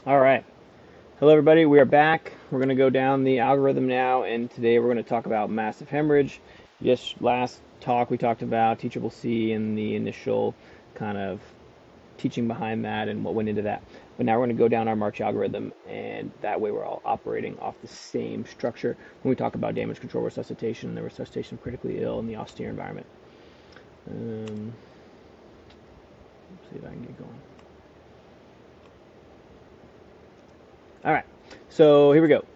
All right. Hello, everybody. We are back. We're going to go down the algorithm now, and today we're going to talk about massive hemorrhage. Yes, last talk we talked about Teachable C and the initial kind of teaching behind that and what went into that. But now we're going to go down our March algorithm, and that way we're all operating off the same structure when we talk about damage control resuscitation and the resuscitation of critically ill in the austere environment. Let's see if I can get going. All right, so here we go.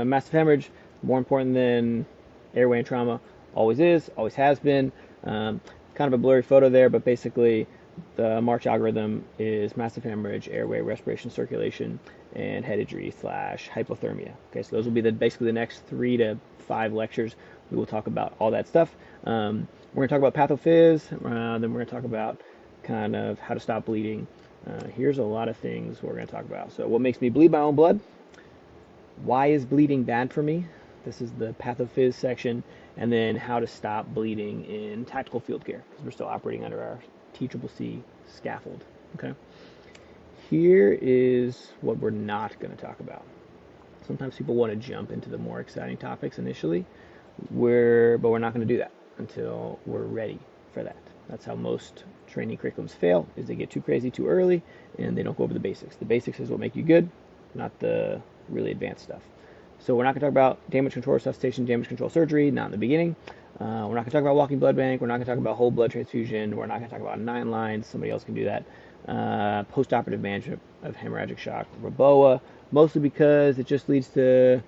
Massive hemorrhage, more important than airway and trauma, always is, always has been. Kind of a blurry photo there, but basically the March algorithm is massive hemorrhage, airway, respiration, circulation, and head injury / hypothermia. Okay, so those will be basically the next 3 to 5 lectures. We will talk about all that stuff. We're going to talk about pathophys, then we're going to talk about kind of how to stop bleeding. Here's a lot of things we're going to talk about. So what makes me bleed my own blood? Why is bleeding bad for me? This is the pathophys section. And then how to stop bleeding in tactical field care, because we're still operating under our Teachable C scaffold. Okay. Here is what we're not going to talk about. Sometimes people want to jump into the more exciting topics initially, but we're not going to do that until we're ready for that. That's how most training curriculums fail, is they get too crazy too early and they don't go over the basics. The basics is what make you good, not the really advanced stuff. So we're not going to talk about damage control resuscitation, damage control surgery, not in the begining. We're not going to talk about walking blood bank. We're not going to talk about whole blood transfusion. We're not going to talk about 9 lines. Somebody else can do that. Postoperative management of hemorrhagic shock, ROBOA, mostly because it just leads to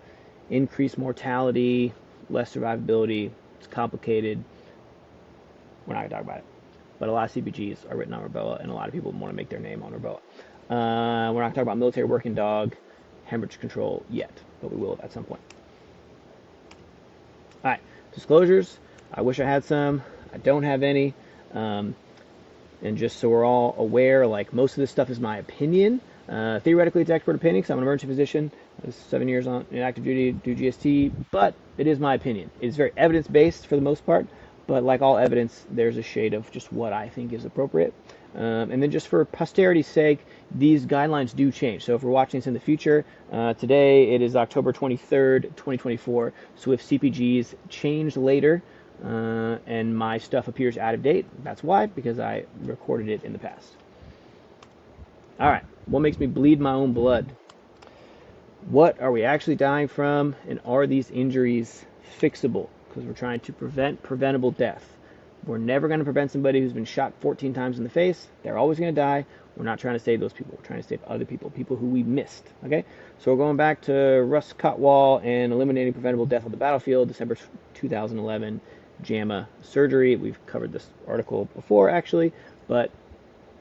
increased mortality, less survivability. It's complicated. We're not going to talk about it. But a lot of CPGs are written on ROBOA, and a lot of people want to make their name on ROBOA. We're not going to talk about military working dog hemorrhage control yet, but we will at some point. All right, disclosures. I wish I had some. I don't have any. And just so we're all aware, like most of this stuff is my opinion. Theoretically, it's expert opinion because I'm an emergency physician. I was 7 years in active duty, do GST, but it is my opinion. It's very evidence-based for the most part, but like all evidence, there's a shade of just what I think is appropriate. And then just for posterity's sake, these guidelines do change. So if we're watching this in the future, today it is October 23rd, 2024. So if CPGs change later and my stuff appears out of date, that's why, because I recorded it in the past. All right, what makes me bleed my own blood? What are we actually dying from, and are these injuries fixable? Because we're trying to prevent preventable death. We're never going to prevent somebody who's been shot 14 times in the face. They're always going to die. We're not trying to save those people. We're trying to save other people, people who we missed. Okay? So we're going back to Russ Cotwall and Eliminating Preventable Death on the Battlefield, December 2011, JAMA surgery. We've covered this article before, actually, but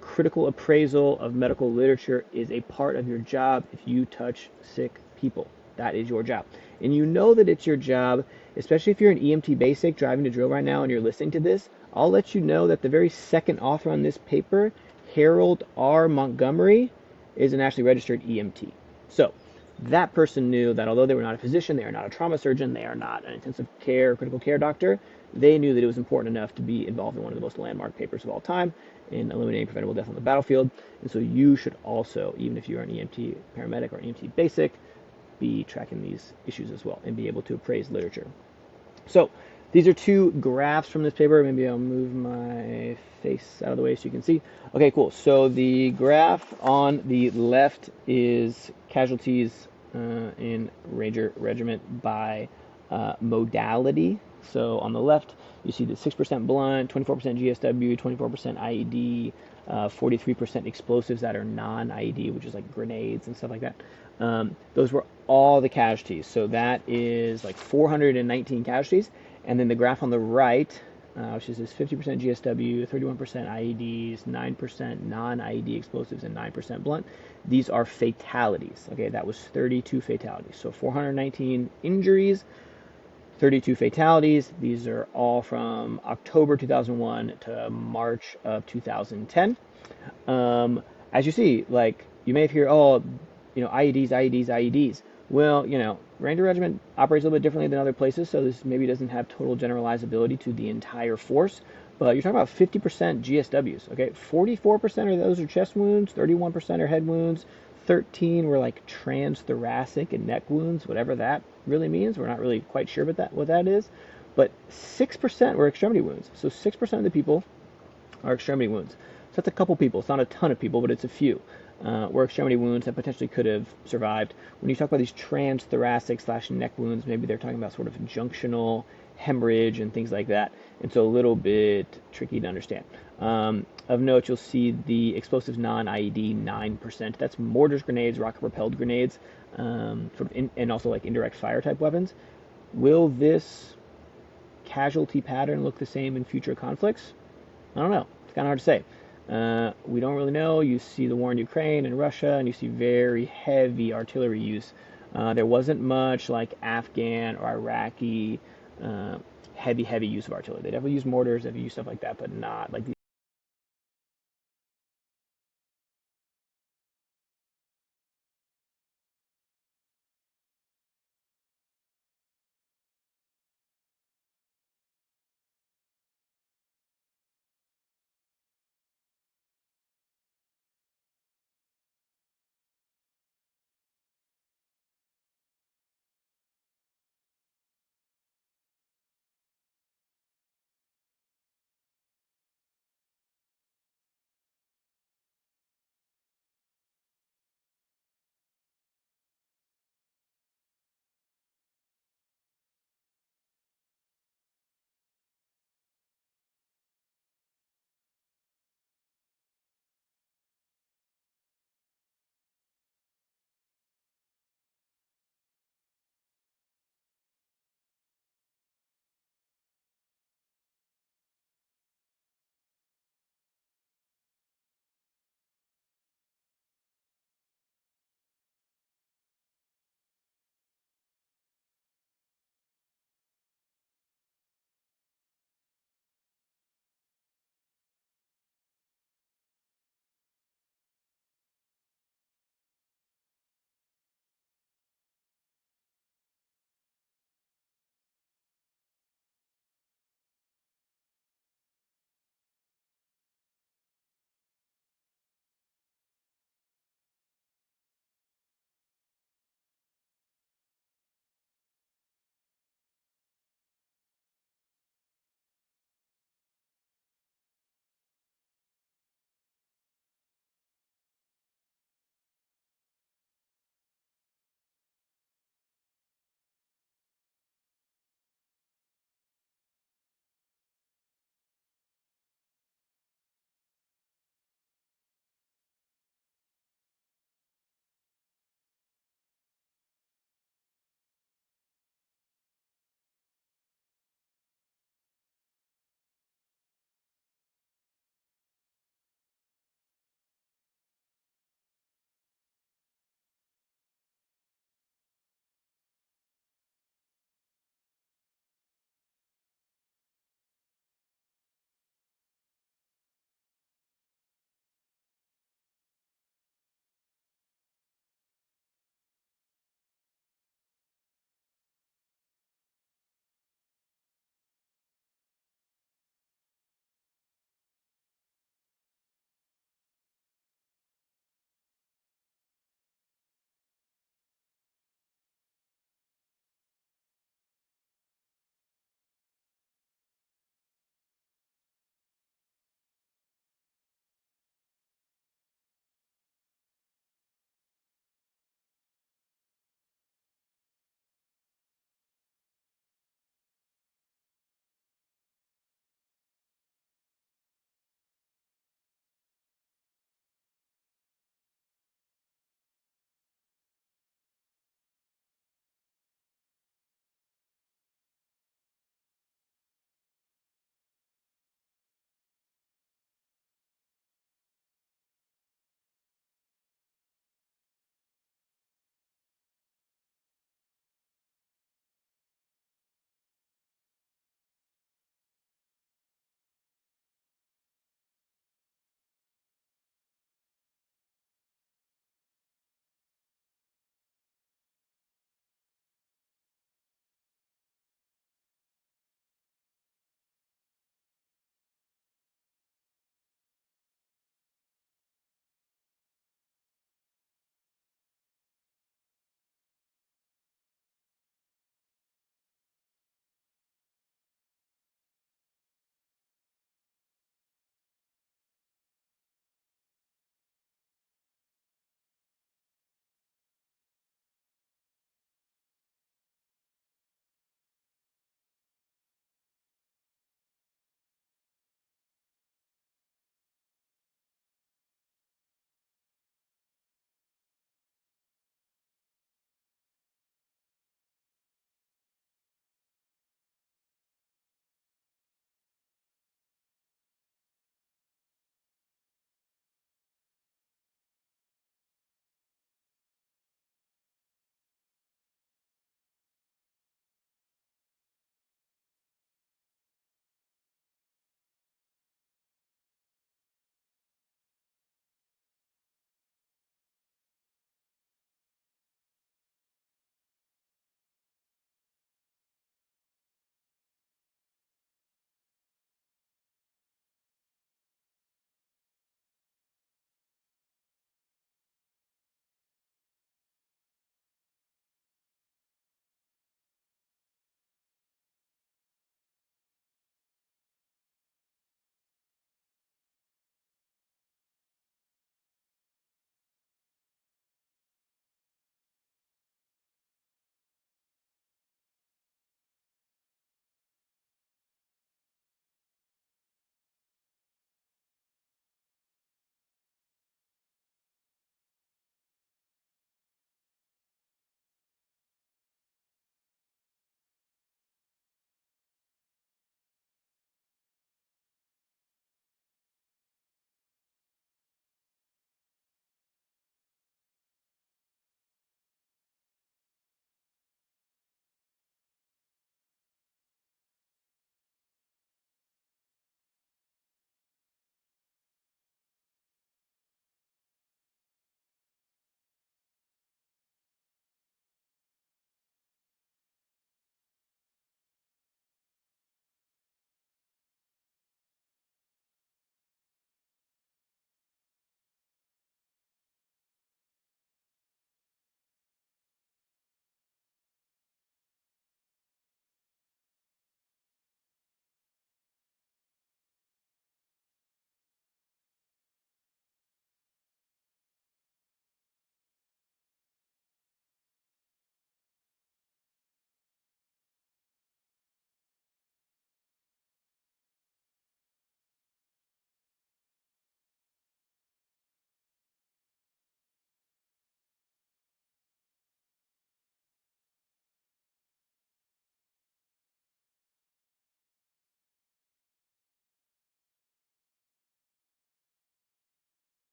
critical appraisal of medical literature is a part of your job if you touch sick people. That is your job. And you know that it's your job, especially if you're an EMT basic driving to drill right now and you're listening to this. I'll let you know that the very second author on this paper, Harold R. Montgomery, is an actually registered EMT. So that person knew that although they were not a physician, they are not a trauma surgeon, they are not an intensive care, critical care doctor, they knew that it was important enough to be involved in one of the most landmark papers of all time in eliminating preventable death on the battlefield. And so you should also, even if you're an EMT paramedic or EMT basic, be tracking these issues as well and be able to appraise literature. So these are 2 graphs from this paper. Maybe I'll move my face out of the way so you can see. Okay, cool. So the graph on the left is casualties in Ranger Regiment by modality. So on the left, you see the 6% blunt, 24% GSW, 24% IED, 43% explosives that are non-IED, which is like grenades and stuff like that. Those were all the casualties. So that is like 419 casualties. And then the graph on the right, which is 50% GSW, 31% IEDs, 9% non-IED explosives, and 9% blunt. These are fatalities. Okay, that was 32 fatalities. So 419 injuries, 32 fatalities. These are all from October 2001 to March of 2010. As you see, like, you may hear, oh, IEDs, IEDs, IEDs. Well, Ranger Regiment operates a little bit differently than other places, so this maybe doesn't have total generalizability to the entire force. But you're talking about 50% GSWs, okay? 44% of those are chest wounds, 31% are head wounds, 13 were like transthoracic and neck wounds, whatever that really means. We're not really quite sure what that is. But 6% were extremity wounds. So 6% of the people are extremity wounds. So that's a couple people. It's not a ton of people, but it's a few. Were extremity wounds that potentially could have survived. When you talk about these transthoracic / neck wounds, maybe they're talking about sort of junctional hemorrhage and things like that. And so a little bit tricky to understand. Of note, you'll see the explosives non-IED 9%. That's mortars, grenades, rocket-propelled grenades, and also like indirect fire type weapons. Will this casualty pattern look the same in future conflicts? I don't know. It's kind of hard to say. We don't really know. You see the war in Ukraine and Russia, and you see very heavy artillery use. There wasn't much like Afghan or Iraqi heavy use of artillery. They definitely use mortars, they've used stuff like that, but not like